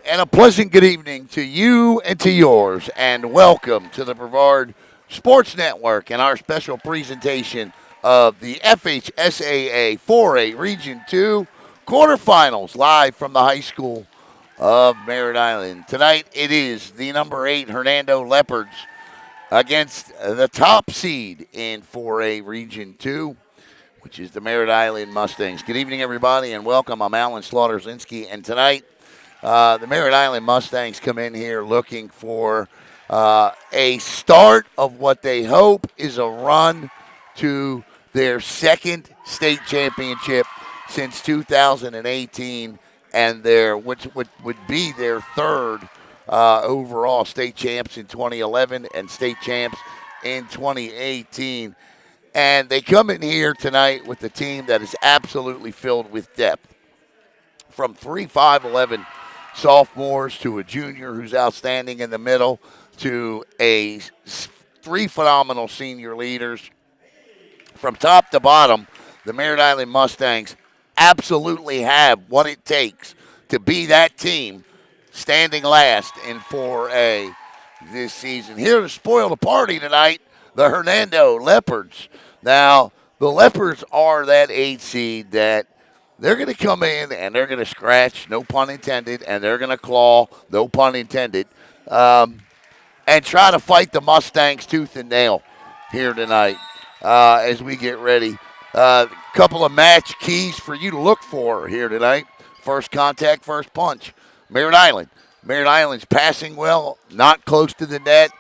And a pleasant good evening to you and to yours, and welcome to the Brevard Sports Network and our special presentation of the FHSAA 4A Region 2 quarterfinals live from the high school of Merritt Island. Tonight it is the number 8 Hernando Leopards against the top seed in 4A Region 2, which is the Merritt Island Mustangs. Good evening, everybody, and welcome. I'm Alan Slaughter-Zinski, and tonight the Merritt Island Mustangs come in here looking for a start of what they hope is a run to their second state championship since 2018, and which would be their third overall state champs in 2011 and state champs in 2018. And they come in here tonight with a team that is absolutely filled with depth. From 3'5'11" sophomores to a junior who's outstanding in the middle to three phenomenal senior leaders. From top to bottom, the Merritt Island Mustangs absolutely have what it takes to be that team standing last in 4A this season. Here to spoil the party tonight, the Hernando Leopards. Now, the Leopards are that 8 seed that they're going to come in and they're going to scratch, no pun intended, and they're going to claw, no pun intended, and try to fight the Mustangs tooth and nail here tonight as we get ready. A couple of match keys for you to look for here tonight. First contact, first punch. Merritt Island. Merritt Island's passing well, not close to the net.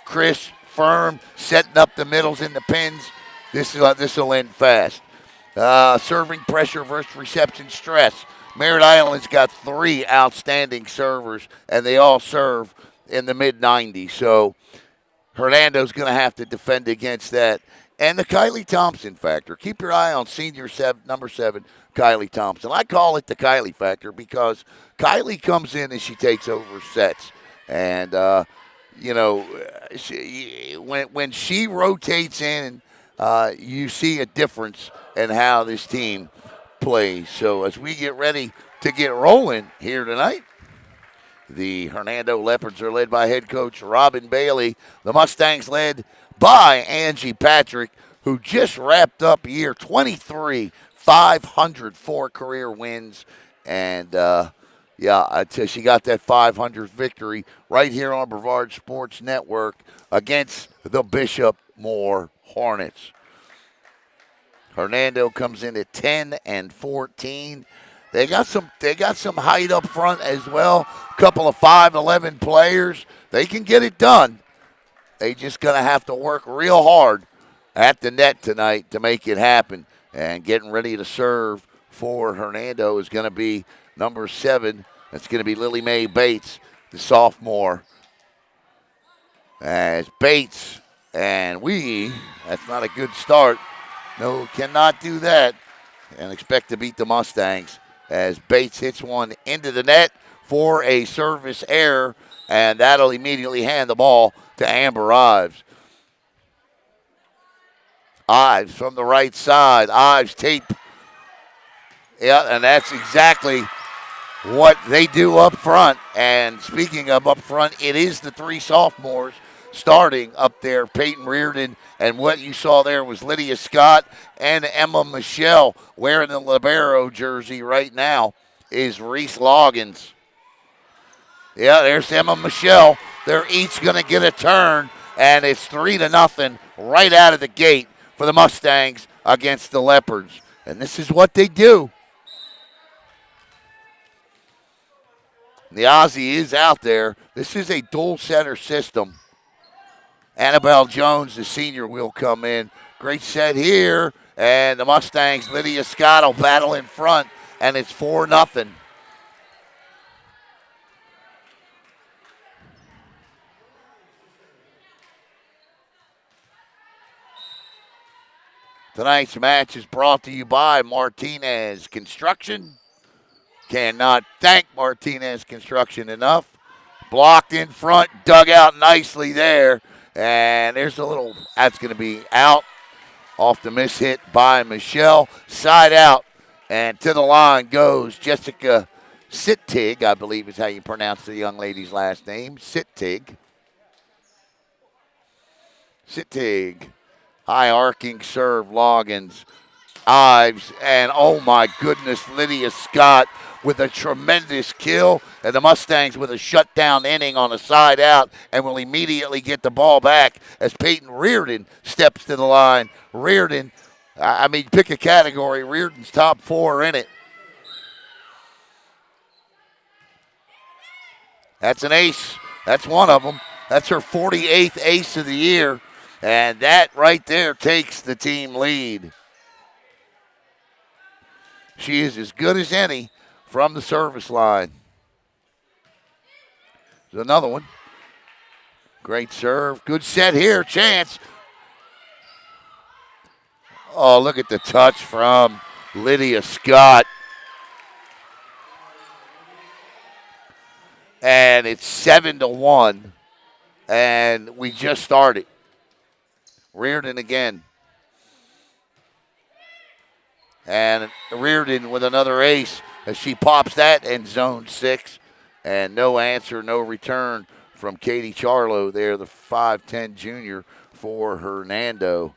Crisp, firm, setting up the middles and the pins. This will end fast. Serving pressure versus reception stress. Merritt Island's got 3 outstanding servers, and they all serve in the mid-90s. So Hernando's going to have to defend against that. And the Kylie Thompson factor. Keep your eye on number 7, Kylie Thompson. I call it the Kylie factor because Kylie comes in and she takes over sets. And, when she rotates in, you see a difference in how this team plays. So as we get ready to get rolling here tonight, the Hernando Leopards are led by head coach Robin Bailey. The Mustangs led by Angie Patrick, who just wrapped up year 23, 504 career wins. And, she got that 500th victory right here on Brevard Sports Network against the Bishop Moore Hornets. Hernando comes in at 10-14. They got some height up front as well. A couple of 5'11" players. They can get it done. They just gonna have to work real hard at the net tonight to make it happen. And getting ready to serve for Hernando is gonna be number 7. That's gonna be Lily Mae Bates, the sophomore. As Bates that's not a good start. No, cannot do that and expect to beat the Mustangs as Bates hits one into the net for a service error, and that'll immediately hand the ball to Amber Ives. Ives from the right side. Ives tape. Yeah, and that's exactly what they do up front. And speaking of up front, it is the 3 sophomores starting up there, Peyton Reardon, and what you saw there was Lydia Scott and Emma Michelle. Wearing the libero jersey right now is Reese Loggins. Yeah, there's Emma Michelle. They're each going to get a turn, and it's 3-0 right out of the gate for the Mustangs against the Leopards. And this is what they do. The Aussie is out there. This is a dual setter system. Annabelle Jones, the senior, will come in. Great set here. And the Mustangs, Lydia Scott will battle in front. And it's 4-0. Tonight's match is brought to you by Martinez Construction. Cannot thank Martinez Construction enough. Blocked in front, dug out nicely there. And there's that's going to be out off the miss hit by Michelle. Side out, and to the line goes Jessica Sittig, I believe is how you pronounce the young lady's last name. Sittig. Sittig. High arcing serve, Loggins. Ives, and oh my goodness, Lydia Scott with a tremendous kill, and the Mustangs with a shutdown inning on a side out, and will immediately get the ball back as Peyton Reardon steps to the line. Reardon, pick a category. Reardon's top 4 in it. That's an ace. That's one of them. That's her 48th ace of the year, and that right there takes the team lead. She is as good as any from the service line. There's another one. Great serve. Good set here. Chance. Oh, look at the touch from Lydia Scott. And it's 7-1. And we just started. Reardon again. And Reardon with another ace as she pops that in zone 6. And no answer, no return from Katie Charlo there, the 5'10 junior for Hernando.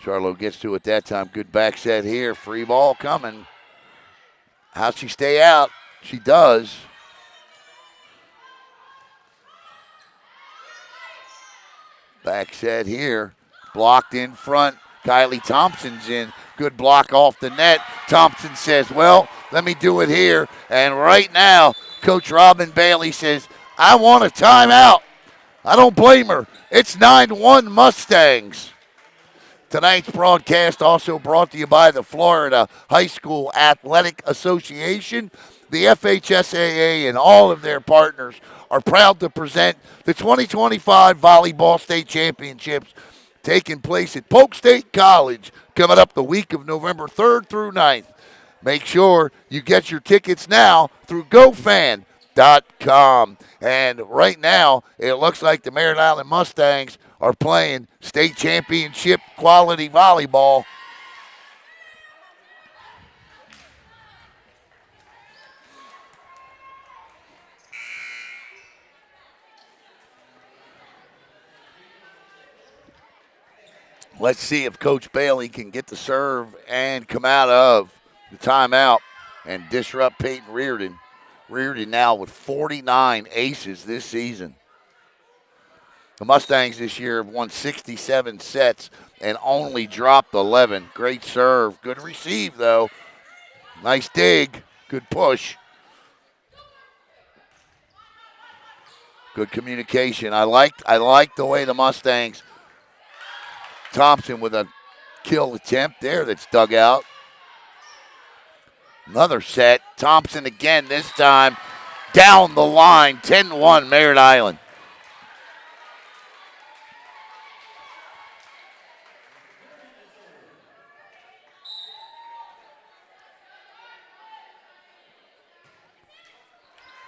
Charlo gets to it that time. Good back set here. Free ball coming. How's she stay out? She does. Back set here. Blocked in front. Kylie Thompson's in. Good block off the net. Thompson says, well, let me do it here. And right now, Coach Robin Bailey says, I want a timeout. I don't blame her. It's 9-1 Mustangs. Tonight's broadcast also brought to you by the Florida High School Athletic Association. The FHSAA and all of their partners are proud to present the 2025 Volleyball State Championships taking place at Polk State College coming up the week of November 3rd through 9th. Make sure you get your tickets now through GoFan.com. And right now, it looks like the Merritt Island Mustangs are playing state championship quality volleyball. Let's see if Coach Bailey can get the serve and come out of the timeout and disrupt Peyton Reardon. Reardon now with 49 aces this season. The Mustangs this year have won 67 sets and only dropped 11. Great serve. Good receive, though. Nice dig. Good push. Good communication. I like the way the Mustangs. Thompson with a kill attempt there that's dug out. Another set. Thompson again, this time down the line. 10-1 Merritt Island.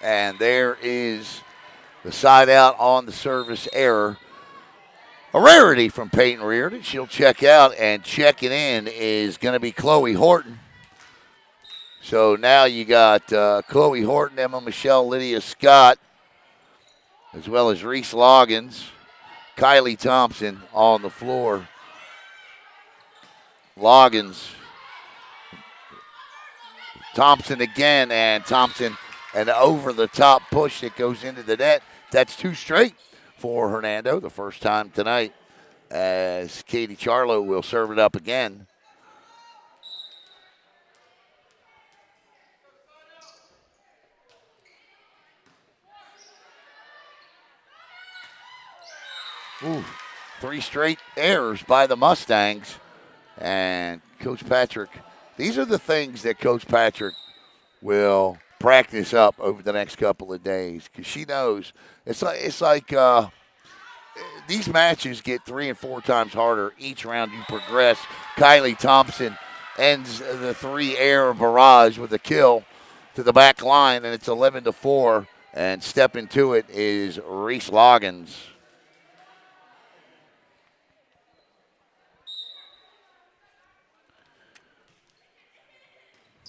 And there is the side out on the service error. A rarity from Peyton Reardon. She'll check out, and checking in is going to be Chloe Horton. So now you got Chloe Horton, Emma Michelle, Lydia Scott, as well as Reese Loggins, Kylie Thompson on the floor. Loggins, Thompson again, and Thompson an over-the-top push that goes into the net. That's 2 straight for Hernando, the first time tonight, as Katie Charlo will serve it up again. Ooh, 3 straight errors by the Mustangs. And Coach Patrick, these are the things that Coach Patrick will practice up over the next couple of days, because she knows it's like these matches get 3 and 4 times harder each round you progress. Kylie Thompson ends the 3-error barrage with a kill to the back line, and it's 11-4. And stepping to it is Reese Loggins.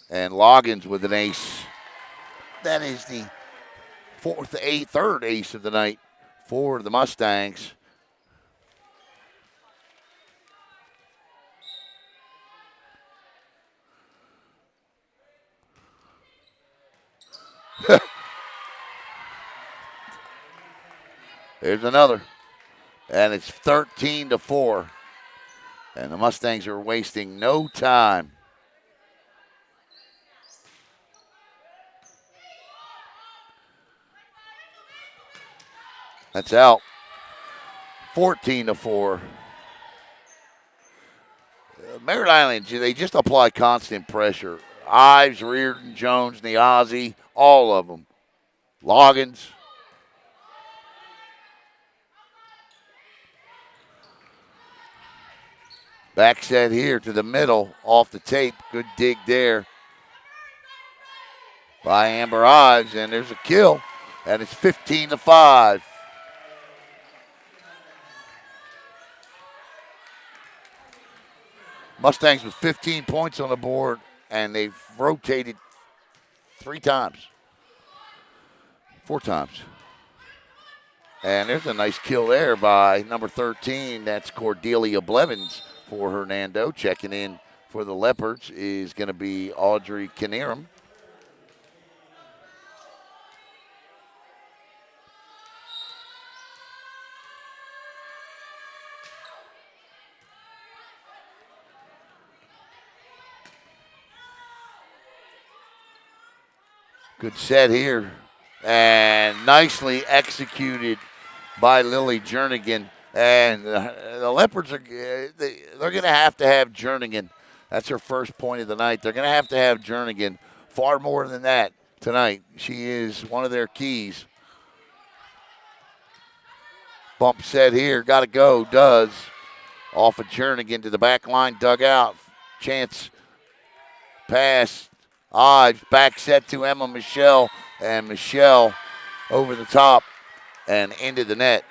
And Loggins with an ace. That is the third ace of the night for the Mustangs. There's another. And it's 13-4. And the Mustangs are wasting no time. That's out. 14-4. Merritt Island, they just apply constant pressure. Ives, Reardon, Jones, Niazi, all of them. Loggins. Back set here to the middle, off the tape. Good dig there by Amber Ives, and there's a kill, and it's 15-5. Mustangs with 15 points on the board, and they've rotated 4 times. And there's a nice kill there by number 13. That's Cordelia Blevins for Hernando. Checking in for the Leopards is going to be Audrey Knierim. Good set here. And nicely executed by Lily Jernigan. And the Leopards, they're going to have Jernigan. That's her first point of the night. They're going to have Jernigan far more than that tonight. She is one of their keys. Bump set here. Got to go. Does. Off of Jernigan to the back line. Dug out. Chance pass. Ives back set to Emma Michelle, and Michelle over the top and into the net.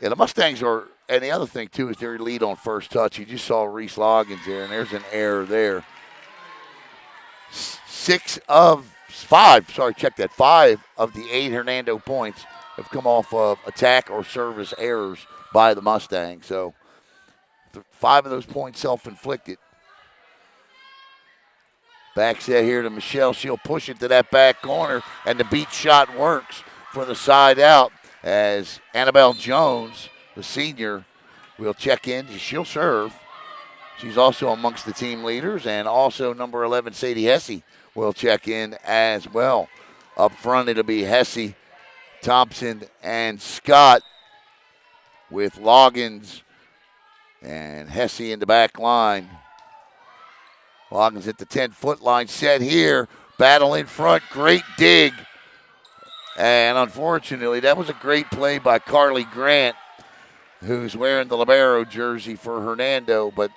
Yeah, the Mustangs are, and the other thing too is their lead on first touch. You just saw Reese Loggins there, and there's an error there. 5 of the 8 Hernando points have come off of attack or service errors by the Mustangs. So 5 of those points self-inflicted. Back set here to Michelle. She'll push it to that back corner, and the beat shot works for the side out as Annabelle Jones, the senior, will check in. She'll serve. She's also amongst the team leaders, and also number 11, Sadie Hesse, will check in as well. Up front, it'll be Hesse, Thompson, and Scott with Loggins and Hesse in the back line. Loggins at the 10-foot line, set here. Battle in front, great dig. And unfortunately, that was a great play by Carly Grant, who's wearing the libero jersey for Hernando, but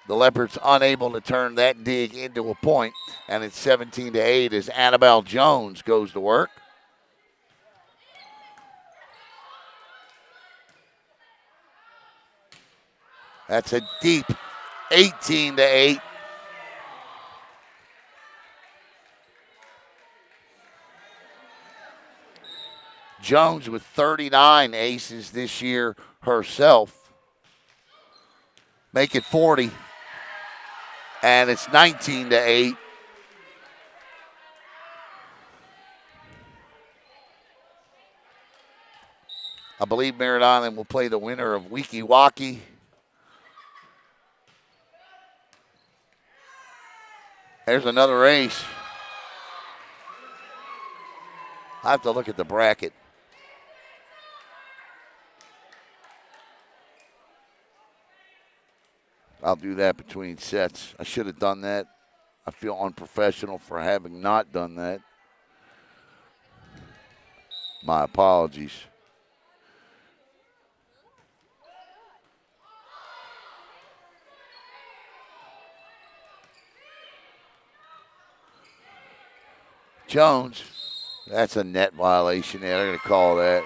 the Leopards unable to turn that dig into a point, and it's 17-8 as Annabelle Jones goes to work. That's a deep 18-8. Jones with 39 aces this year herself. Make it 40. And it's 19-8. I believe Merritt Island will play the winner of Weeki Waki. There's another ace. I have to look at the bracket. I'll do that between sets. I should have done that. I feel unprofessional for having not done that. My apologies. Jones That's a net violation there. They're going to call that.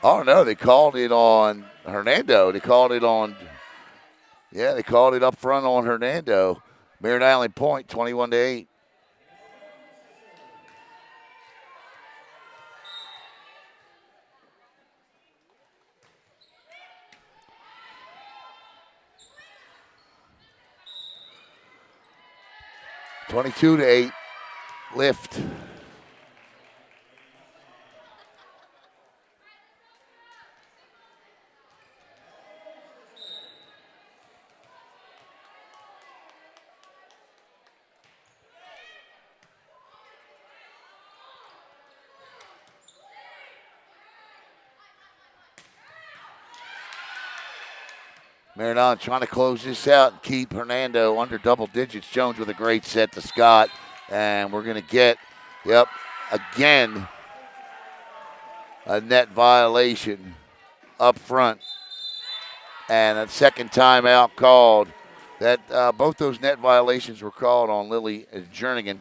Oh, no, they called it on Hernando. They called it on, yeah, they called it up front on Hernando. Merritt Island point, 21-8. (22-8). Lift. Merritt trying to close this out and keep Hernando under double digits. Jones with a great set to Scott. And we're going to get, again, a net violation up front. And a second timeout called. That both those net violations were called on Lily Jernigan.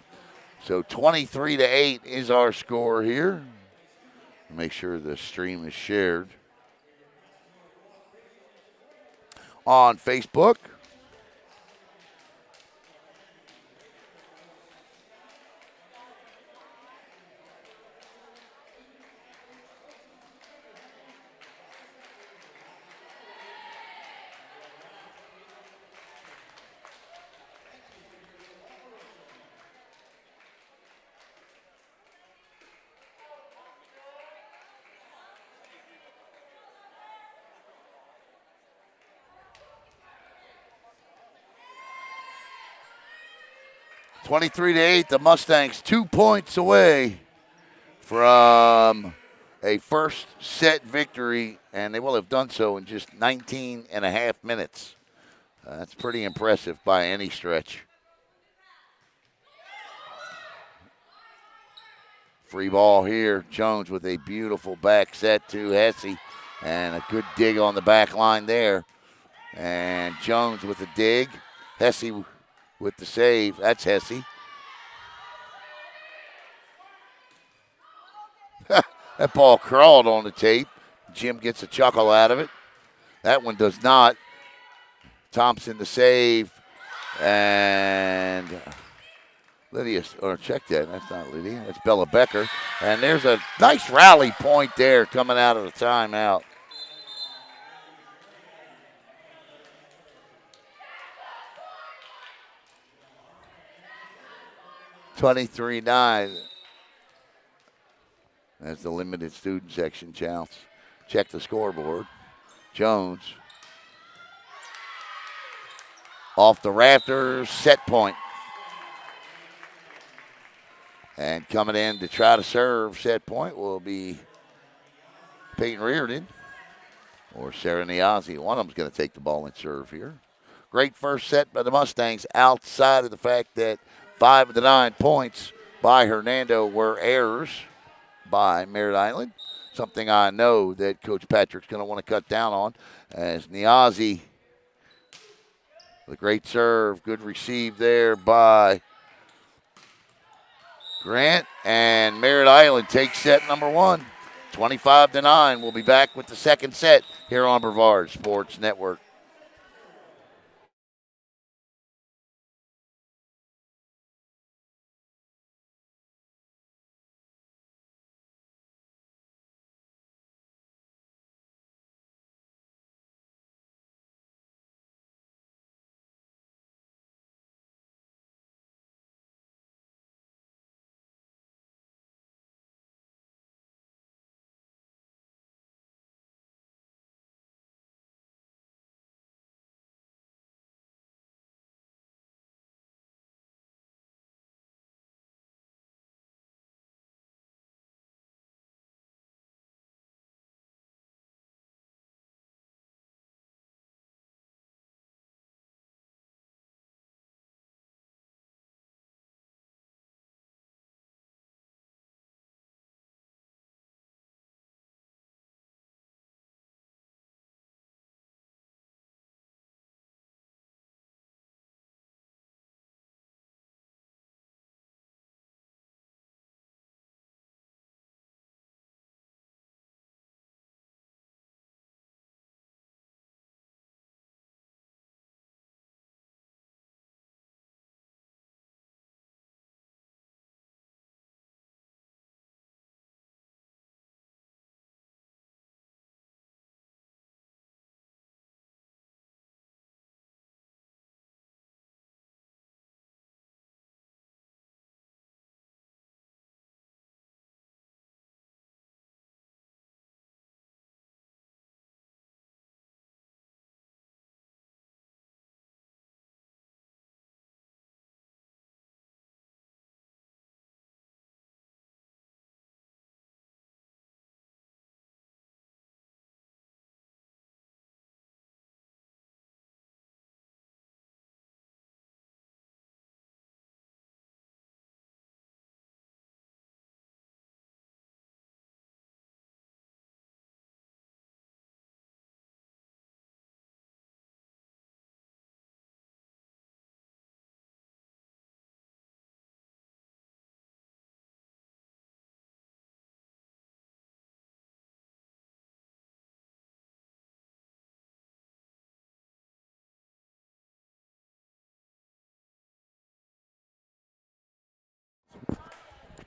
So 23-8 is our score here. Make sure the stream is shared on Facebook. (23-8), the Mustangs 2 points away from a first set victory, and they will have done so in just 19 and a half minutes. That's pretty impressive by any stretch. Free ball here. Jones with a beautiful back set to Hesse, and a good dig on the back line there. And Jones with a dig. Hesse with the save. That's Hesse. That ball crawled on the tape. Jim gets a chuckle out of it. That one does not. Thompson the save. And Lydia, or check that. That's not Lydia. That's Bella Becker. And there's a nice rally point there coming out of the timeout. (23-9). As the limited student section counts. Check the scoreboard. Jones. Off the rafters, set point. And coming in to try to serve set point will be Peyton Reardon or Sarah Niazi. One of them's going to take the ball and serve here. Great first set by the Mustangs, outside of the fact that 5 of the 9 points by Hernando were errors by Merritt Island. Something I know that Coach Patrick's going to want to cut down on, as Niazi, the great serve, good receive there by Grant, and Merritt Island takes set number 1, 25-9. We'll be back with the second set here on Brevard Sports Network.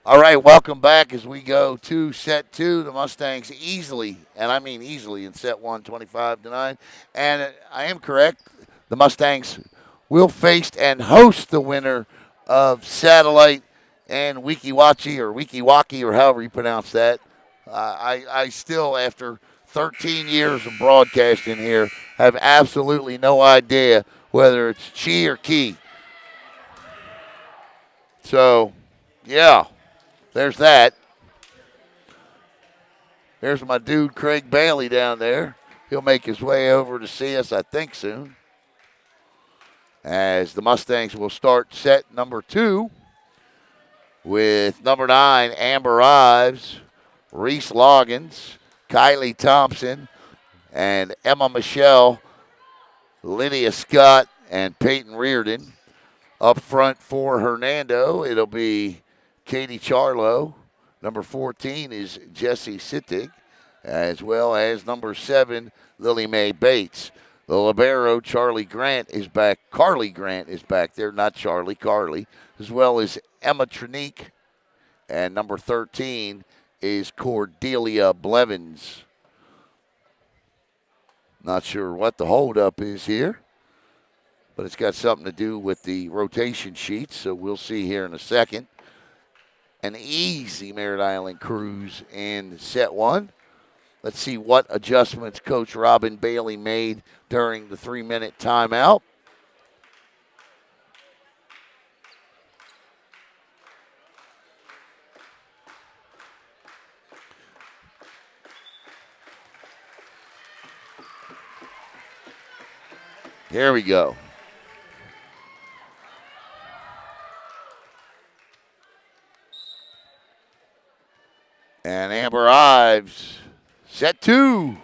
All right, welcome back as we go to set two. The Mustangs easily, and I mean easily, in set one, 25-9. And I am correct. The Mustangs will face and host the winner of Satellite and Wikiwaki, or however you pronounce that. I still, after 13 years of broadcasting here, have absolutely no idea whether it's Chi or Key. So, yeah. There's that. There's my dude Craig Bailey down there. He'll make his way over to see us, I think, soon. As the Mustangs will start set number two with number 9, Amber Ives, Reese Loggins, Kylie Thompson, and Emma Michelle, Lydia Scott, and Peyton Reardon. Up front for Hernando, it'll be Katie Charlo. Number 14 is Jessie Sittig, as well as number 7, Lily Mae Bates. The libero, Carly Grant is back there, not Charlie, Carly, as well as Emma Trinique. And number 13 is Cordelia Blevins. Not sure what the holdup is here, but it's got something to do with the rotation sheets, so we'll see here in a second. An easy Merritt Island cruise in set one. Let's see what adjustments Coach Robin Bailey made during the 3-minute timeout. Here we go. And Amber Ives, set two.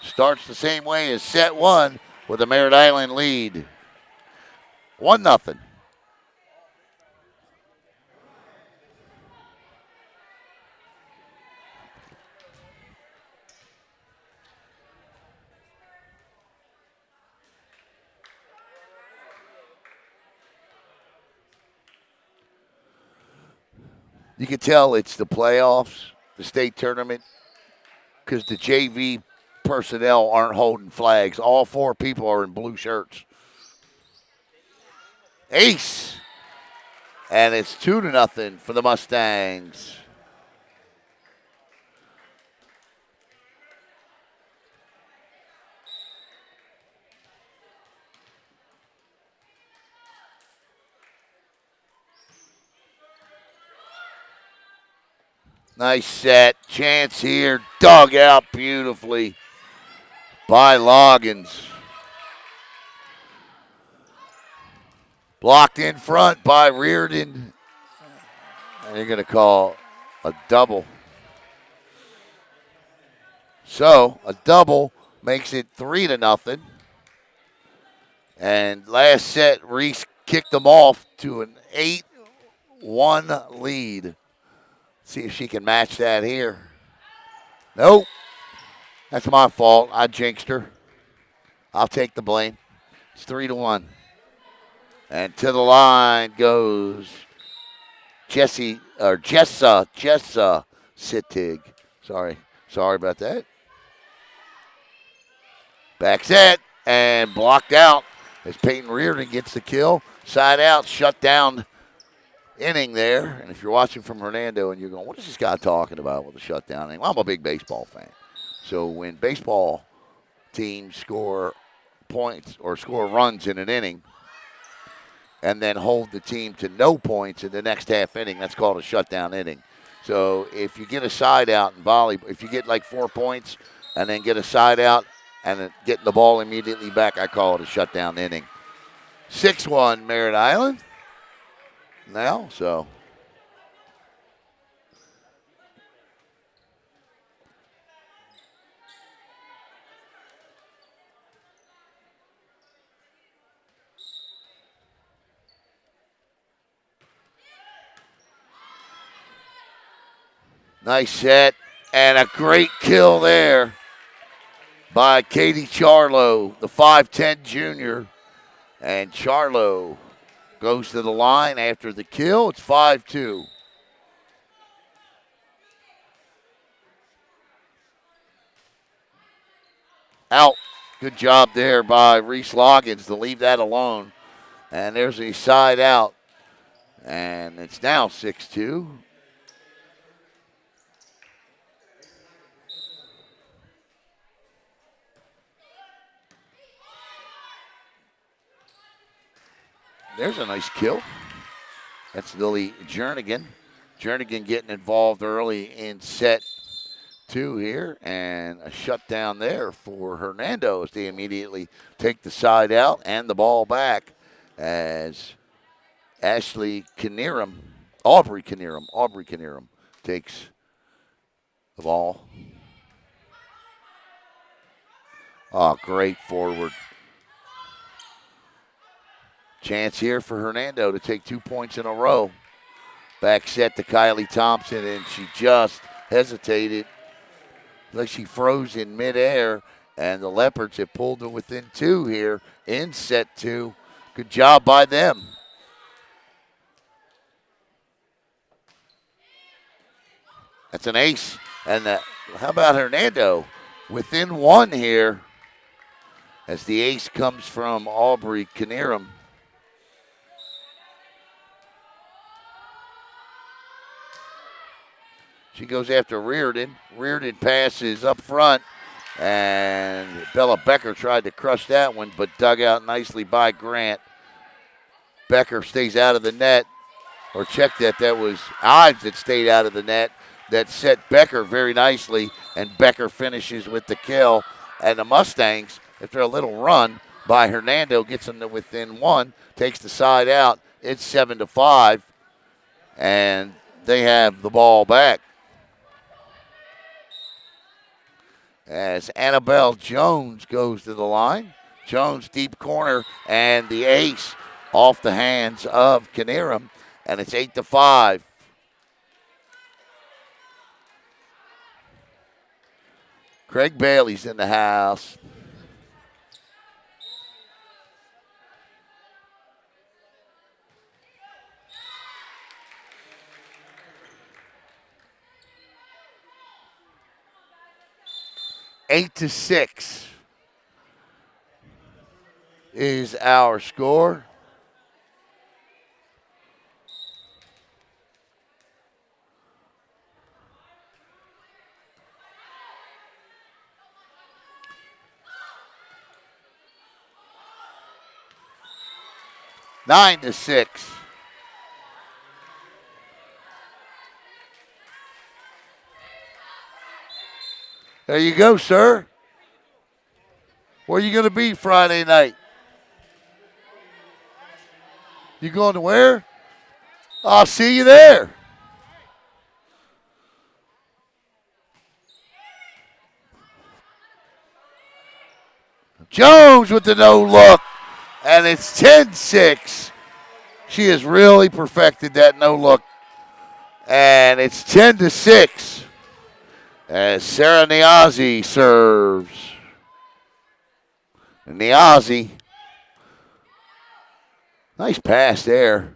Starts the same way as set one with a Merritt Island lead. 1-0. You can tell it's the playoffs, the state tournament, because the JV personnel aren't holding flags. All 4 people are in blue shirts. Ace. And it's 2-0 for the Mustangs. Nice set. Chance here. Dug out beautifully by Loggins. Blocked in front by Reardon. And they're going to call a double. So a double makes it 3-0. And last set, Reese kicked them off to an 8-1 lead. See if she can match that here. Nope. That's my fault. I jinxed her. I'll take the blame. It's 3-1. And to the line goes Jessa Sittig. Sorry about that. Back set and blocked out as Peyton Reardon gets the kill. Side out, shut down inning there. And if you're watching from Hernando and you're going, what is this guy talking about with a shutdown inning? Well, I'm a big baseball fan. So when baseball teams score points or score runs in an inning and then hold the team to no points in the next half inning, that's called a shutdown inning. So if you get a side out in volleyball, if you get like 4 points and then get a side out and then get the ball immediately back, I call it a shutdown inning. 6-1 Merritt Island. Now, so nice set and a great kill there by Katie Charlo, the 5'10 junior. And Charlo goes to the line after the kill. It's 5-2. Out. Good job there by Reese Loggins to leave that alone. And there's a side out. And it's now 6-2. There's a nice kill. That's Lily Jernigan. Jernigan getting involved early in set 2 here. And a shutdown there for Hernando as they immediately take the side out and the ball back as Aubrey Knierim takes the ball. Oh, great forward. Chance here for Hernando to take 2 points in a row. Back set to Kylie Thompson, and she just hesitated. Like she froze in midair, and the Leopards have pulled to within 2 here in set 2. Good job by them. That's an ace. And how about Hernando? Within 1 here as the ace comes from Aubrey Knierim. She goes after Reardon. Reardon passes up front, and Bella Becker tried to crush that one, but dug out nicely by Grant. Becker stays out of the net, or check that. That was Ives that stayed out of the net. That set Becker very nicely, and Becker finishes with the kill. And the Mustangs, after a little run by Hernando, gets them to within 1, takes the side out. It's 7-5, and they have the ball back. As Annabelle Jones goes to the line. Jones deep corner, and the ace off the hands of Knierim, and it's 8-5. Craig Bailey's in the house. Eight to 6 is our score. Nine to 6. There you go, sir. Where are you going to be Friday night? You going to where? I'll see you there. Jones with the no look, and it's 10-6. She has really perfected that no look, and it's 10-6 as Sarah Niazi serves. Niazi, nice pass there.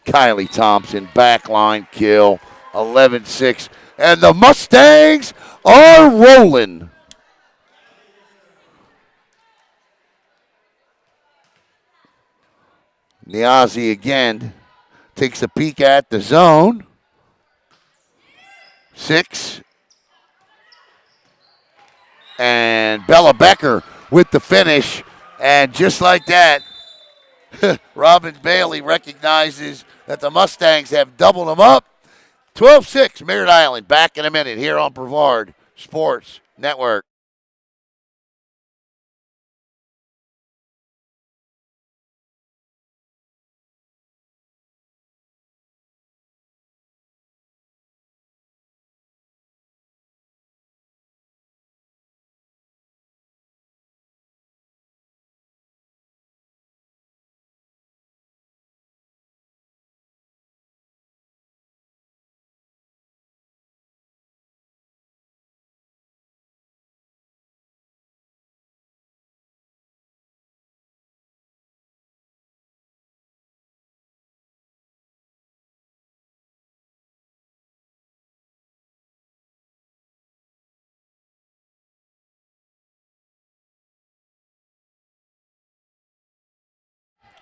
Kylie Thompson, backline kill, 11-6. And the Mustangs are rolling. Niazi again takes a peek at the zone. 6. And Bella Becker with the finish. And just like that, Robin Bailey recognizes that the Mustangs have doubled them up. 12-6, Merritt Island. Back in a minute here on Brevard Sports Network.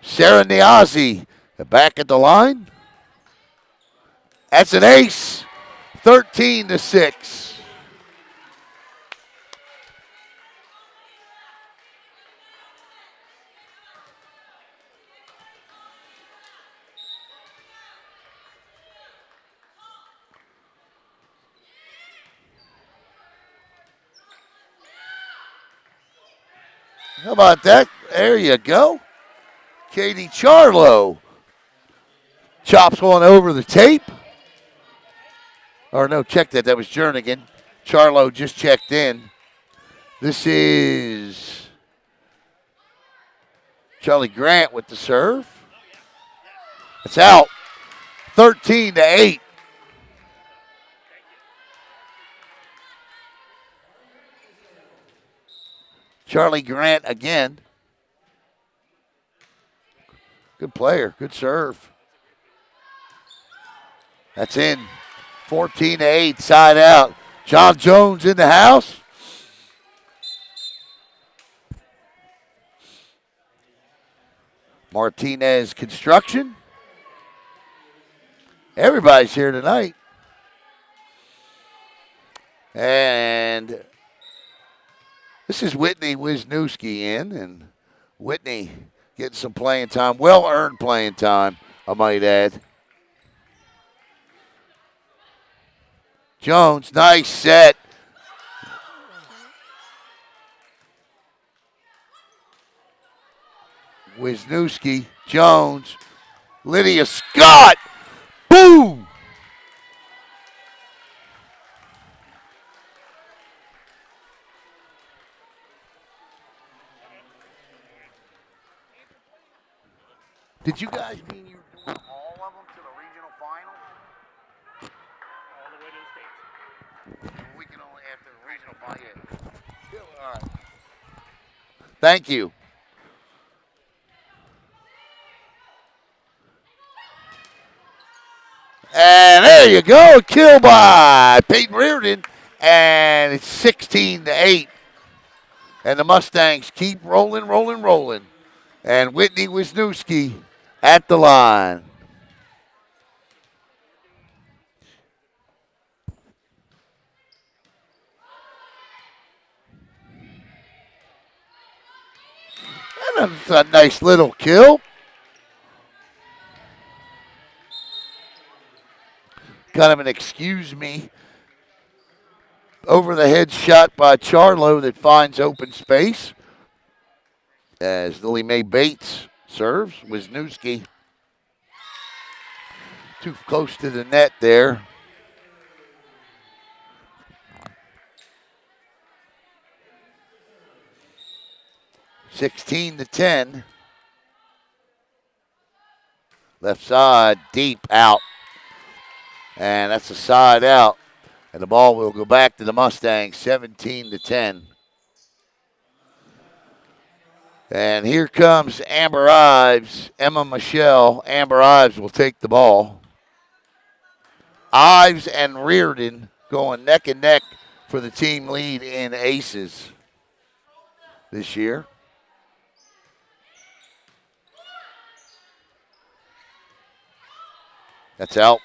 Sarah Niazi back at the line. That's an ace. 13-6. How about that? There you go. Katie Charlo chops one over the tape. Or no, check that. That was Jernigan. Charlo just checked in. This is Charlie Grant with the serve. It's out. 13-8. Charlie Grant again. Good player. Good serve. That's in. 14-8. Side out. John Jones in the house. Martinez Construction. Everybody's here tonight. And this is Whitney Wisniewski in, and Whitney getting some playing time, well-earned playing time, I might add. Jones, nice set. Wisniewski, Jones, Lydia Scott, boom! Did you guys mean you were doing all of them to the regional finals? All the way to the States. We can only after the regional final. Yeah. All right. Thank you. And there you go, kill by Peyton Reardon, and it's 16-8. And the Mustangs keep rolling, rolling, rolling. And Whitney Wisniewski at the line. And that's a nice little kill. Kind of an excuse me. Over the head shot by Charlo that finds open space. As Lily Mae Bates serves. Wisniewski too close to the net there. (16-10). Left side, deep out. And that's a side out. And the ball will go back to the Mustangs, 17-10. And here comes Amber Ives, Emma Michelle. Amber Ives will take the ball. Ives and Reardon going neck and neck for the team lead in aces this year. That's out.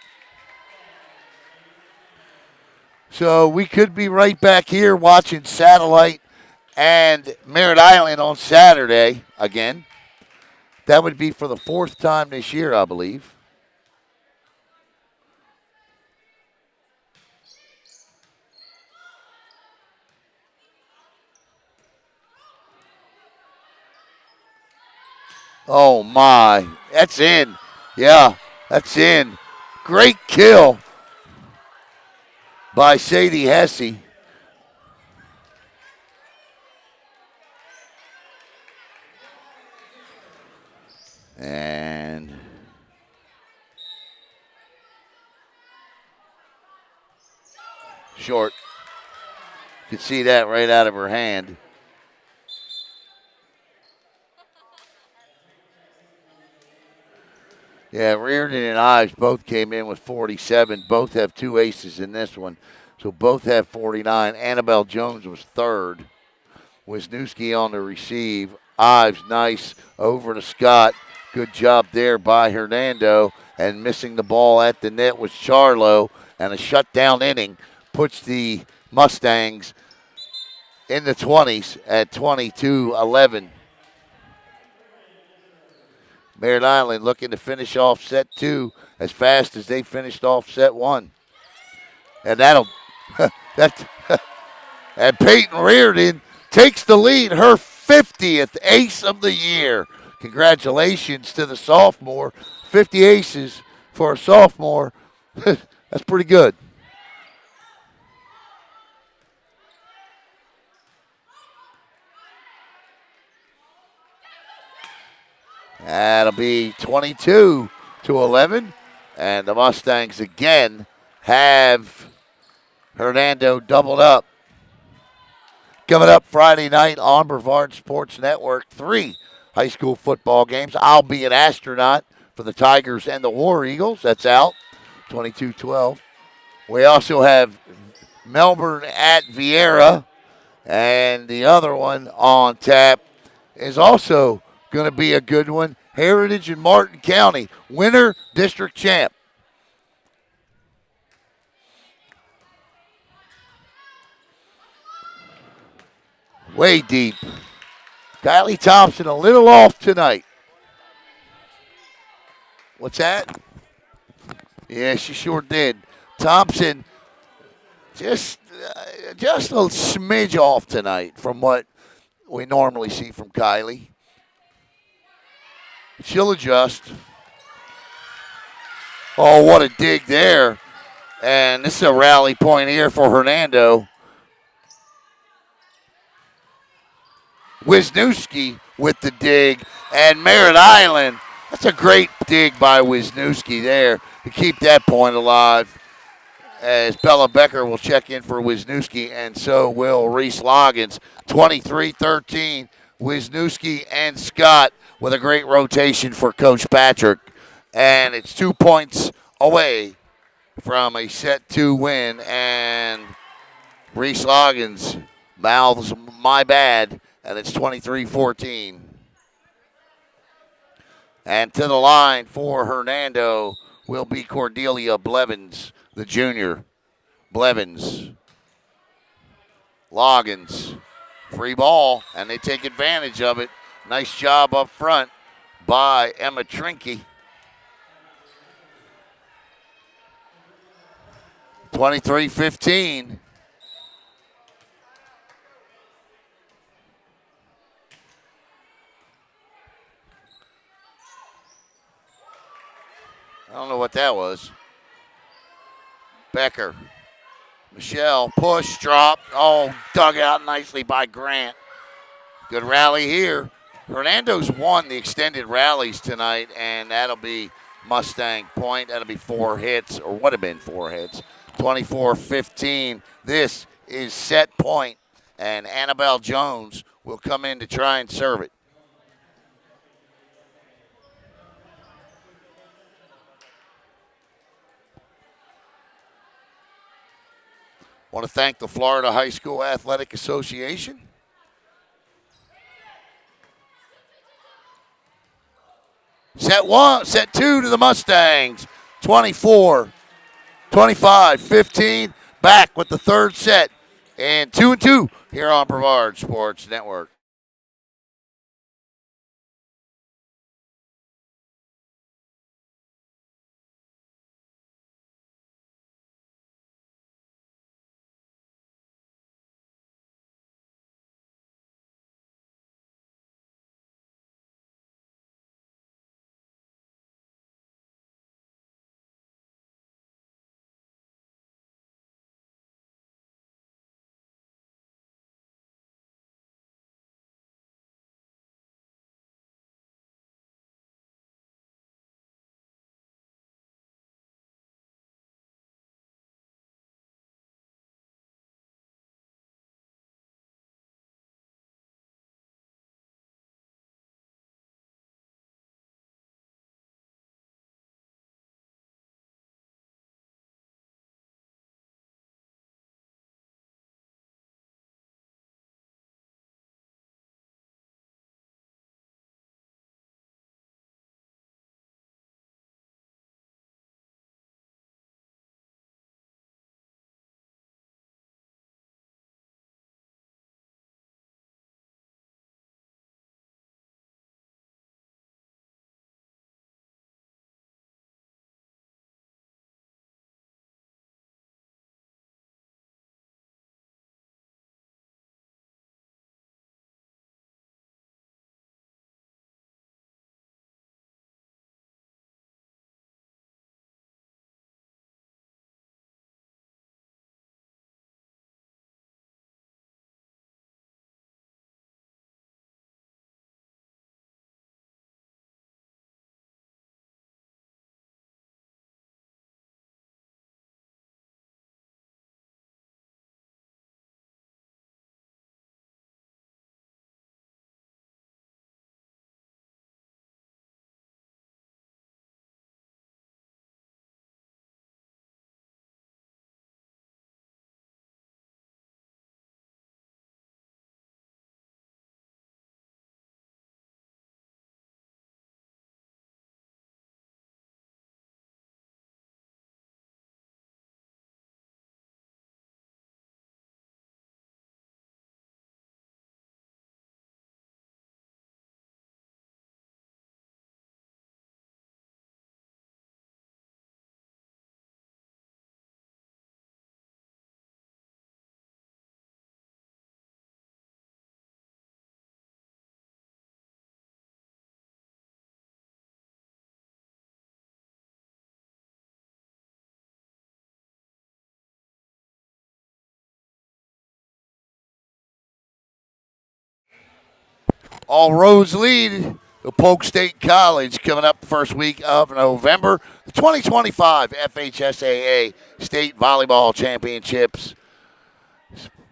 So we could be right back here watching Satellite and Merritt Island on Saturday again. That would be for the fourth time this year, I believe. Oh, my. That's in. Yeah, that's in. Great kill by Sadie Hesse. And short. You can see that right out of her hand. Yeah, Reardon and Ives both came in with 47. Both have two aces in this one. So both have 49. Annabelle Jones was third. Wisniewski on the receive. Ives, nice over to Scott. Good job there by Hernando, and missing the ball at the net was Charlo, and a shutdown inning puts the Mustangs in the 20s at 22-11. Merritt Island looking to finish off set 2 as fast as they finished off set 1. And that and Peyton Reardon takes the lead, her 50th ace of the year. Congratulations to the sophomore. 50 aces for a sophomore. That's pretty good. That'll be 22-11. And the Mustangs again have Hernando doubled up. Coming up Friday night on Brevard Sports Network, 3 high school football games. I'll be an astronaut for the Tigers and the War Eagles. That's out, 22-12. We also have Melbourne at Vieira, and the other one on tap is also going to be a good one. Heritage in Martin County, winner district champ. Way deep. Kylie Thompson a little off tonight. What's that? Yeah, she sure did. Thompson just a smidge off tonight from what we normally see from Kylie. She'll adjust. Oh, what a dig there. And this is a rally point here for Hernando. Wisniewski with the dig. And Merritt Island. That's a great dig by Wisniewski there to keep that point alive. As Bella Becker will check in for Wisniewski, and so will Reese Loggins. 23-13. Wisniewski and Scott with a great rotation for Coach Patrick. And it's 2 points away from a set 2 win. And Reese Loggins mouths, "My bad," and it's 23-14. And to the line for Hernando will be Cordelia Blevins, the junior. Blevins. Loggins. Free ball, and they take advantage of it. Nice job up front by Emma Trinke. 23-15. I don't know what that was. Becker. Michelle, push, drop. Oh, dug out nicely by Grant. Good rally here. Hernando's won the extended rallies tonight, and that'll be Mustang point. That'll be 4 hits, or would have been 4 hits. 24-15. This is set point, and Annabelle Jones will come in to try and serve it. Want to thank the Florida High School Athletic Association. Set 2 to the Mustangs. 24-25-15. Back with the third set. And 2-2 here on Brevard Sports Network. All roads lead to Polk State College coming up the first week of November. The 2025 FHSAA State Volleyball Championships.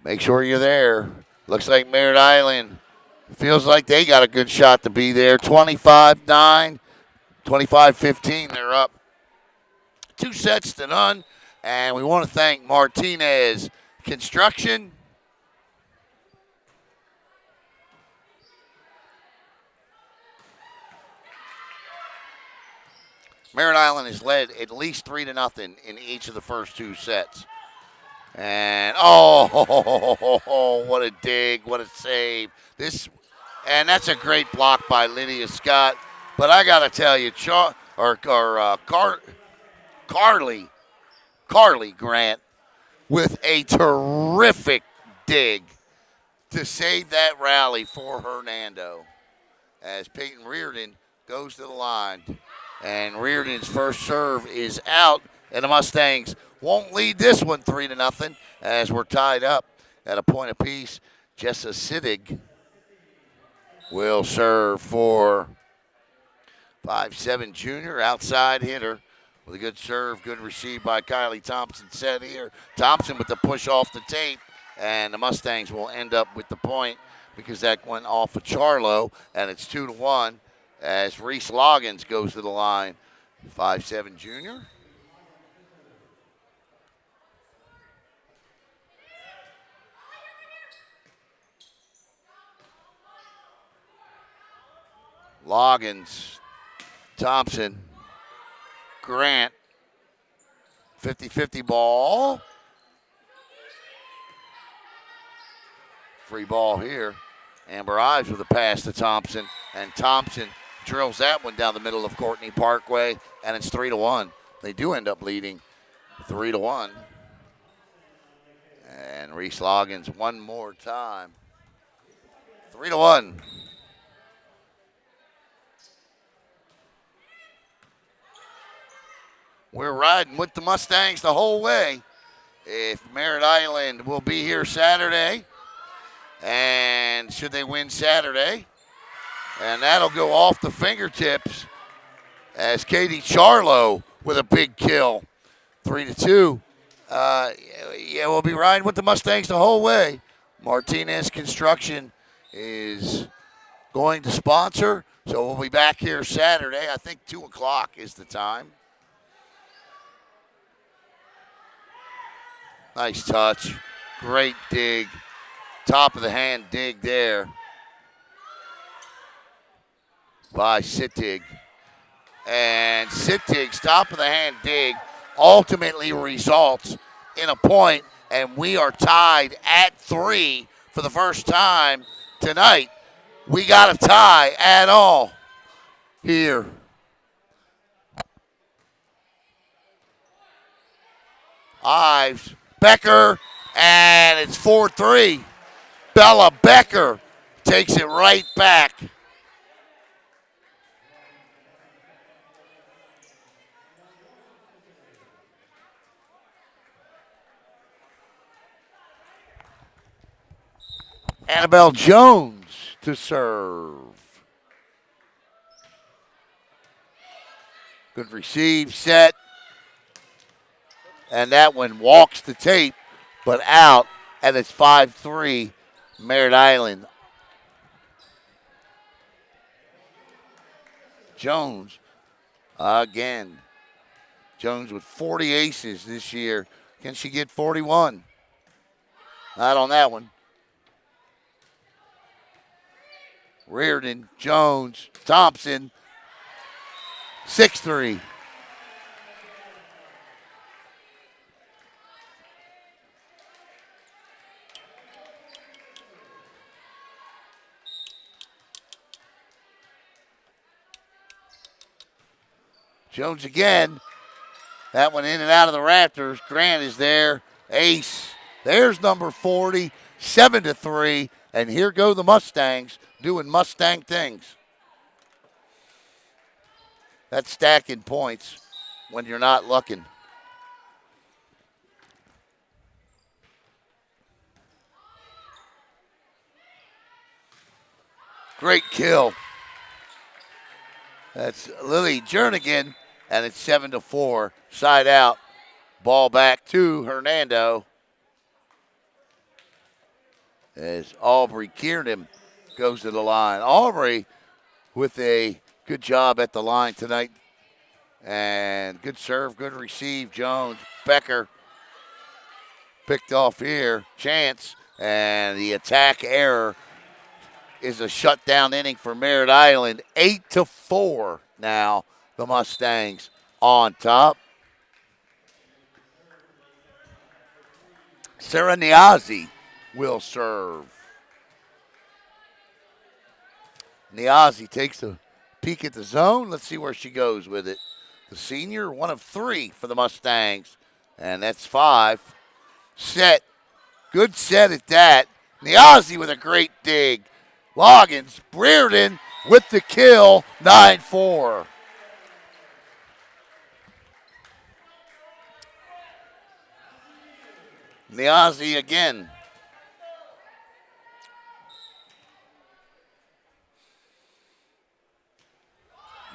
Make sure you're there. Looks like Merritt Island feels like they got a good shot to be there. 25-9, 25-15, they're up 2-0. And we want to thank Martinez Construction. Merritt Island has led at least 3-0 in each of the first two sets. And, what a dig, what a save. And that's a great block by Lydia Scott. But I got to tell you, Carly Grant with a terrific dig to save that rally for Hernando as Peyton Reardon goes to the line. And Reardon's first serve is out, and the Mustangs won't lead this one 3-0 as we're tied up at a point apiece. Jessa Sittig will serve for 5'7" junior, outside hitter with a good serve, good receive by Kylie Thompson. Set here, Thompson with the push off the tape, and the Mustangs will end up with the point because that went off of Charlo, and it's 2-1 as Reese Loggins goes to the line. 5'7" junior. Loggins, Thompson, Grant, 50-50 ball. Free ball here. Amber Ives with a pass to Thompson, and Thompson drills that one down the middle of Courtney Parkway, and it's 3-1. They do end up leading 3-1. And Reese Loggins one more time. 3-1. We're riding with the Mustangs the whole way. If Merritt Island will be here Saturday, and should they win Saturday, and that'll go off the fingertips as Katie Charlo with a big kill, 3-2. We'll be riding with the Mustangs the whole way. Martinez Construction is going to sponsor, so we'll be back here Saturday. I think 2 o'clock is the time. Nice touch. Great dig. Top of the hand dig there by Sittig. And Sittig's top of the hand dig ultimately results in a point, and we are tied at 3 for the first time tonight. We got a tie at all here. Ives, Becker, and it's 4-3. Bella Becker takes it right back. Annabelle Jones to serve. Good receive, set. And that one walks the tape, but out, and it's 5-3, Merritt Island. Jones, again. Jones with 40 aces this year. Can she get 41? Not on that one. Reardon, Jones, Thompson, 6-3. Jones again. That one in and out of the rafters. Grant is there. Ace. There's number 40. 7-3. And here go the Mustangs doing Mustang things. That's stacking points when you're not looking. Great kill. That's Lily Jernigan, and it's 7-4. Side out. Ball back to Hernando. As Aubrey Kiernan goes to the line. Aubrey with a good job at the line tonight. And good serve, good receive. Jones, Becker picked off here. Chance, and the attack error is a shutdown inning for Merritt Island. 8-4 now. The Mustangs on top. Sarah Niazi will serve. Niazi takes a peek at the zone. Let's see where she goes with it. The senior, 1 of 3 for the Mustangs. And that's 5. Set. Good set at that. Niazi with a great dig. Loggins, Brereton with the kill. 9-4. Niazi again.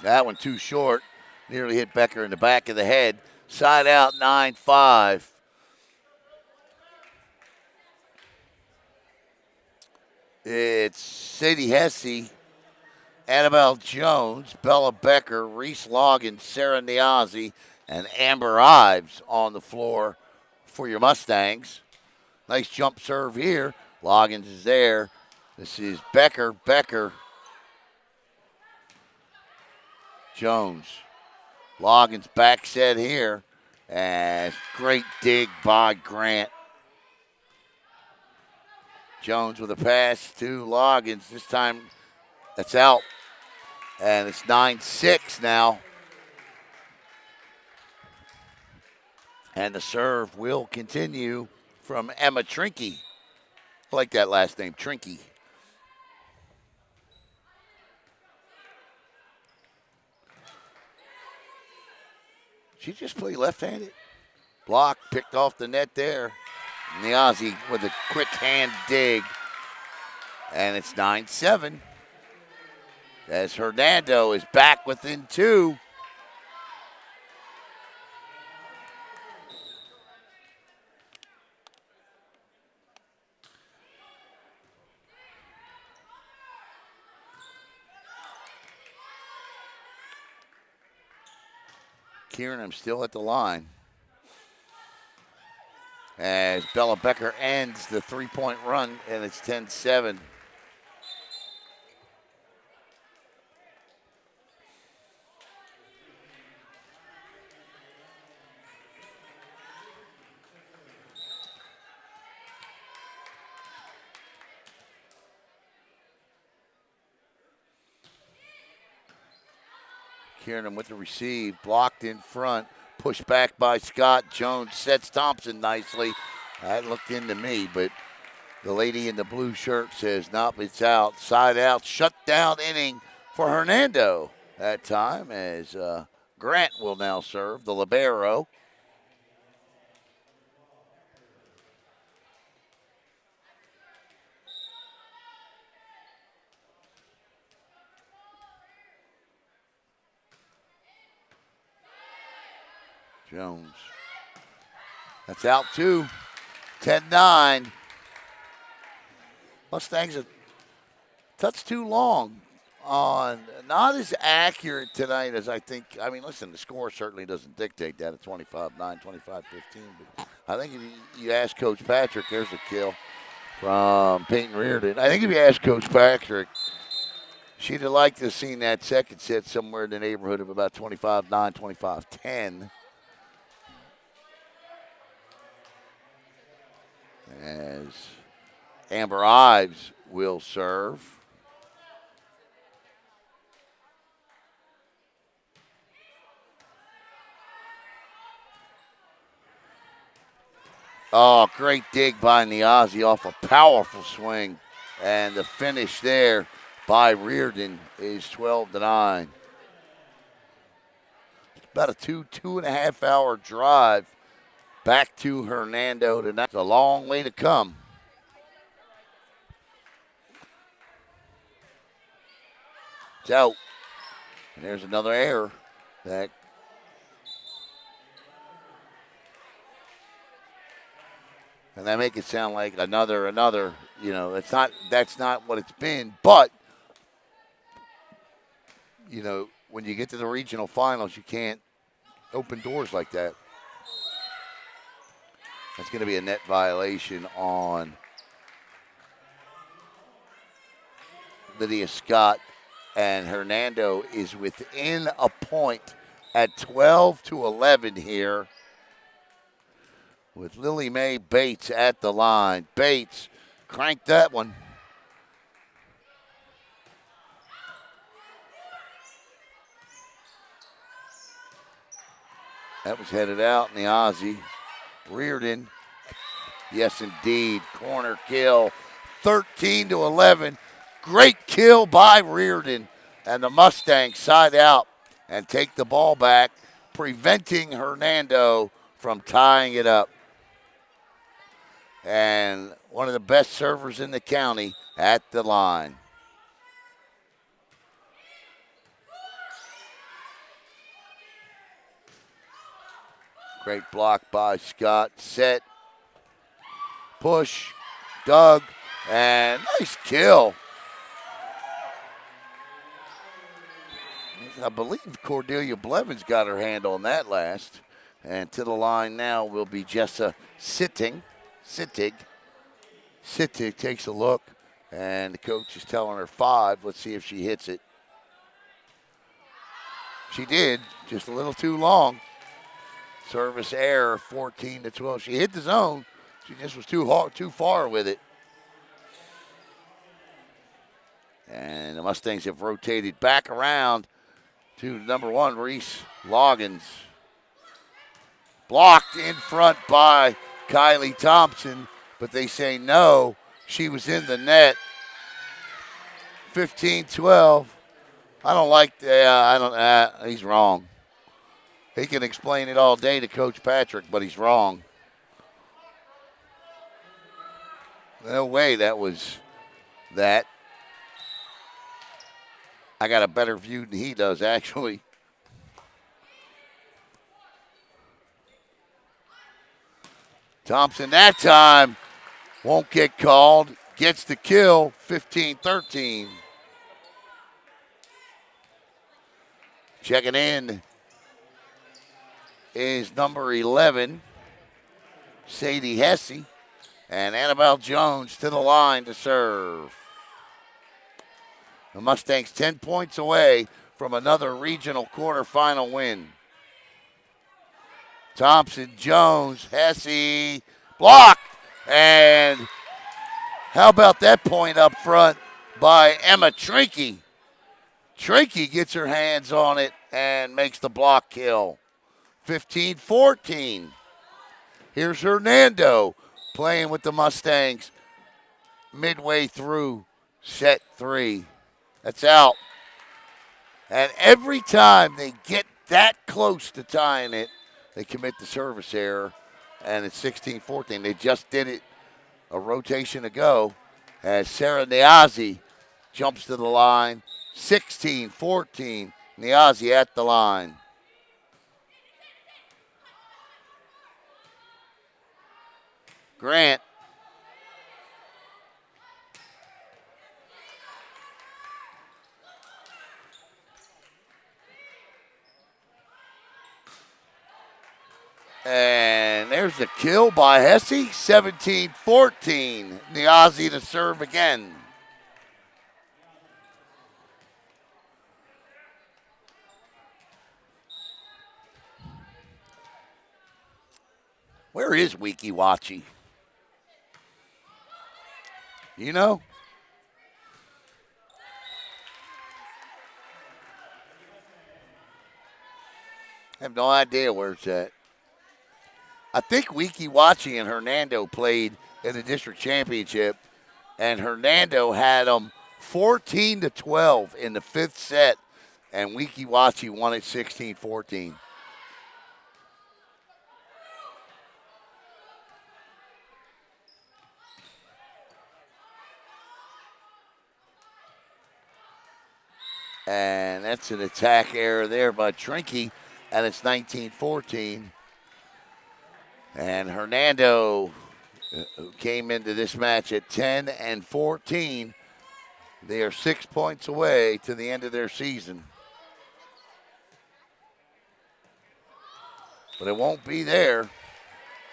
That one too short. Nearly hit Becker in the back of the head. Side out, 9-5. It's Sadie Hesse, Annabelle Jones, Bella Becker, Reese Loggins, Sarah Niazi, and Amber Ives on the floor for your Mustangs. Nice jump serve here. Loggins is there. This is Becker, Jones. Loggins back set here. And great dig by Grant. Jones with a pass to Loggins. This time that's out. And it's 9-6 now. And the serve will continue from Emma Trinke. I like that last name, Trinke. She just play left-handed. Block picked off the net there. Niazi with a quick hand dig. And it's 9-7. As Hernando is back within 2. Kieran still at the line. As Bella Becker ends the three-point run, and it's 10-7. Kieran with the receive, blocked in front, pushed back by Scott. Jones sets Thompson nicely. That looked into me, but the lady in the blue shirt says, nope, it's out. Side out, shutdown inning for Hernando that time as Grant will now serve, the libero. Jones. That's out too. 10-9. Mustangs a touch too long on, not as accurate tonight as I think. I mean, listen, the score certainly doesn't dictate that at 25-9, 25-15. But I think if you ask Coach Patrick, there's a kill from Peyton Reardon. I think if you ask Coach Patrick, she'd have liked to have seen that second set somewhere in the neighborhood of about 25-9, 25-10. As Amber Ives will serve. Oh, great dig by Niazi off a powerful swing. And the finish there by Reardon is 12-9. About a 2.5 hour drive back to Hernando tonight. It's a long way to come. It's out. And there's another error. And they make it sound like another. That's not what it's been. But, when you get to the regional finals, you can't open doors like that. That's going to be a net violation on Lydia Scott. And Hernando is within a point at 12-11 here with Lily Mae Bates at the line. Bates cranked that one. That was headed out in the Aussie. Reardon, yes indeed, corner kill, 13-11. Great kill by Reardon, and the Mustangs side out and take the ball back, preventing Hernando from tying it up. And one of the best servers in the county at the line. Great block by Scott. Set. Push. Dug. And nice kill. I believe Cordelia Blevins got her hand on that last. And to the line now will be Jessa Sittig. Sittig takes a look. And the coach is telling her 5. Let's see if she hits it. She did. Just a little too long. Service error, 14-12. She hit the zone. She just was too far with it. And the Mustangs have rotated back around to number 1, Reese Loggins. Blocked in front by Kylie Thompson, but they say no. She was in the net. 15-12. I don't like that. He's wrong. He can explain it all day to Coach Patrick, but he's wrong. No way that was that. I got a better view than he does, actually. Thompson that time won't get called. Gets the kill, 15-13. Checking in is number 11, Sadie Hesse, and Annabelle Jones to the line to serve. The Mustangs 10 points away from another regional quarterfinal win. Thompson, Jones, Hesse, block, and how about that point up front by Emma Trinke? Trinke gets her hands on it and makes the block kill. 15-14. Here's Hernando playing with the Mustangs midway through set 3. That's out. And every time they get that close to tying it, they commit the service error, and it's 16-14. They just did it a rotation ago as Sarah Niazi jumps to the line. 16-14. Niazi at the line. Grant. And there's the kill by Hesse. 17-14. Niazi to serve again. Where is Weeki Wachi? You know? I have no idea where it's at. I think Weeki Wachi and Hernando played in the district championship, and Hernando had them 14-12 in the 5th set, and Weeki Wachi won it 16-14. And that's an attack error there by Trinky, and it's 19-14. And Hernando, who came into this match at 10-14, they are 6 points away to the end of their season. But it won't be there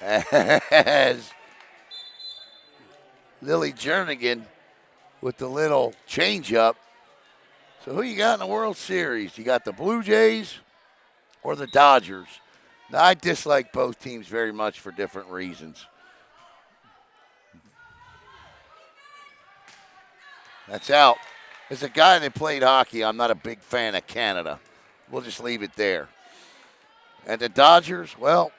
as Lily Jernigan with the little changeup. So who you got in the World Series? You got the Blue Jays or the Dodgers? Now, I dislike both teams very much for different reasons. That's out. As a guy that played hockey, I'm not a big fan of Canada. We'll just leave it there. And the Dodgers, well,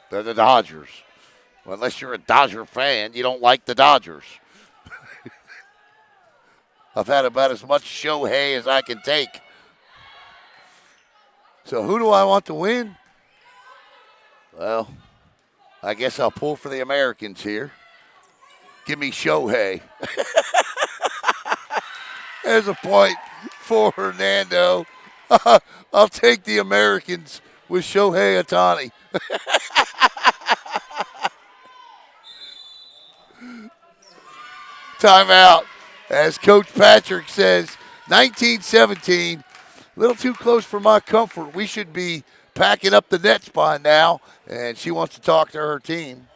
they're the Dodgers. Well, unless you're a Dodger fan, you don't like the Dodgers. I've had about as much Shohei as I can take. So who do I want to win? Well, I guess I'll pull for the Americans here. Give me Shohei. There's a point for Hernando. I'll take the Americans with Shohei Ohtani. Timeout. As Coach Patrick says, 1917, a little too close for my comfort. We should be packing up the nets by now, and she wants to talk to her team.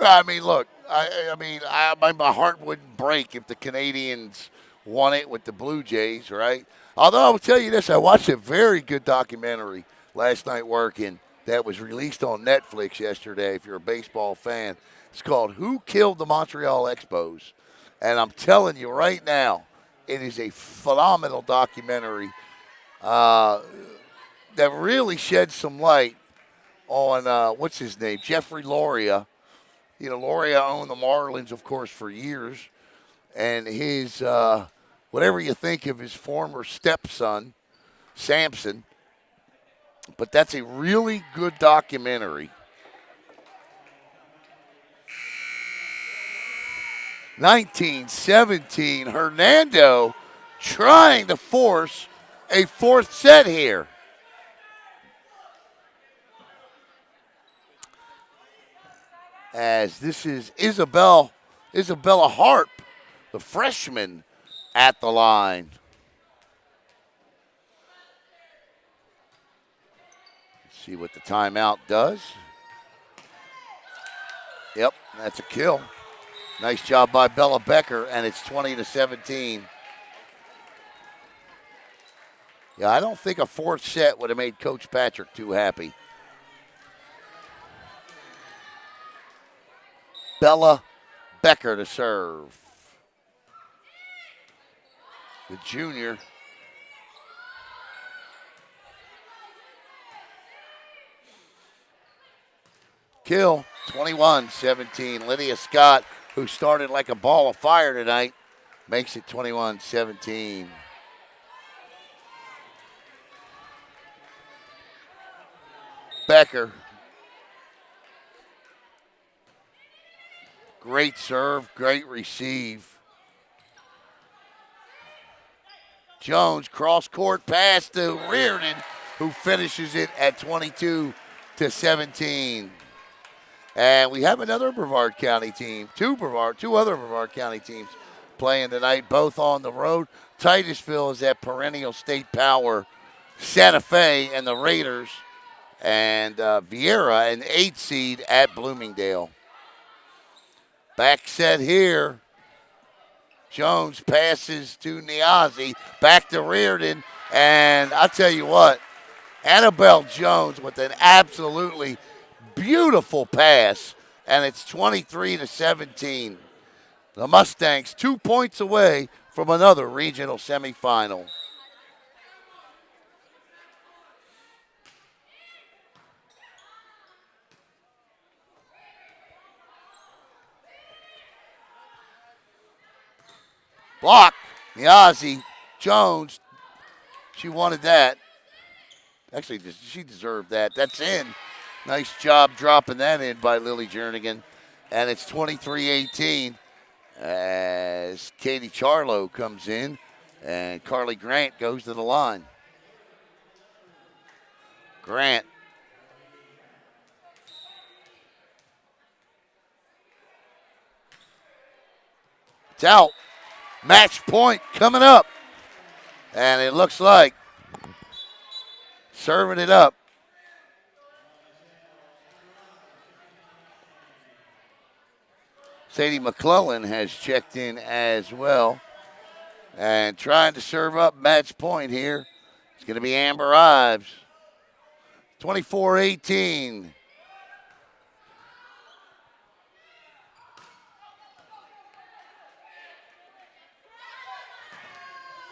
I mean, look, my heart wouldn't break if the Canadians won it with the Blue Jays, right? Although I will tell you this, I watched a very good documentary last night working that was released on Netflix yesterday, if you're a baseball fan. It's called Who Killed the Montreal Expos? And I'm telling you right now, it is a phenomenal documentary that really sheds some light on, what's his name, Jeffrey Loria. You know, Loria owned the Marlins, of course, for years. And his, whatever you think of his former stepson, Samson, but that's a really good documentary. 1917, Hernando trying to force a fourth set here. As this is Isabella Harp, the freshman, at the line. See what the timeout does. Yep, that's a kill. Nice job by Bella Becker, and it's 20-17. Yeah, I don't think a fourth set would have made Coach Patrick too happy. Bella Becker to serve. The junior. Kill, 21-17. Lydia Scott, who started like a ball of fire tonight, makes it 21-17. Becker. Great serve, great receive. Jones, cross-court pass to Reardon, who finishes it at 22-17. And we have another Brevard County team, two other Brevard County teams playing tonight, both on the road. Titusville is at perennial state power Santa Fe and the Raiders, and Vieira, an 8 seed, at Bloomingdale. Back set here. Jones passes to Niazi, back to Reardon, and I'll tell you what, Annabelle Jones with an absolutely beautiful pass, and it's 23-17. The Mustangs 2 points away from another regional semifinal. Block. Niazi. Jones. She wanted that. Actually, she deserved that. That's in. Nice job dropping that in by Lily Jernigan. And it's 23-18 as Katie Charlo comes in and Carly Grant goes to the line. Grant. It's out. Match point coming up. And it looks like serving it up. Sadie McClellan has checked in as well. And trying to serve up match point here. It's going to be Amber Ives. 24-18.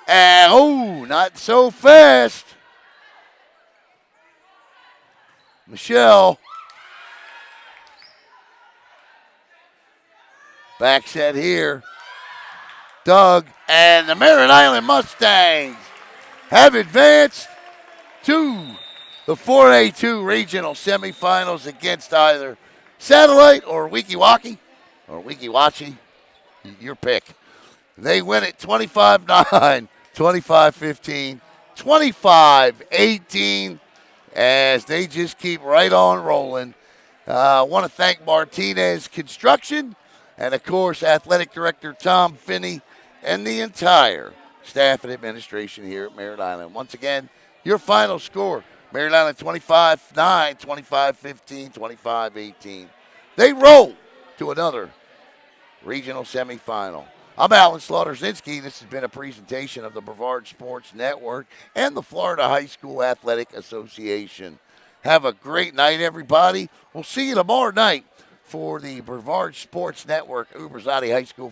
And, oh, not so fast. Michelle. Back set here. Doug and the Merritt Island Mustangs have advanced to the 4A-2 regional semifinals against either Satellite or Weeki Wachi, your pick. They win it 25-9, 25-15, 25-18 as they just keep right on rolling. I want to thank Martinez Construction and, of course, Athletic Director Tom Finney and the entire staff and administration here at Merritt Island. Once again, your final score, Merritt Island 25-9, 25-15, 25-18. They roll to another regional semifinal. I'm Alan Slaughter-Zinski. This has been a presentation of the Brevard Sports Network and the Florida High School Athletic Association. Have a great night, everybody. We'll see you tomorrow night for the Brevard Sports Network Uberzati High School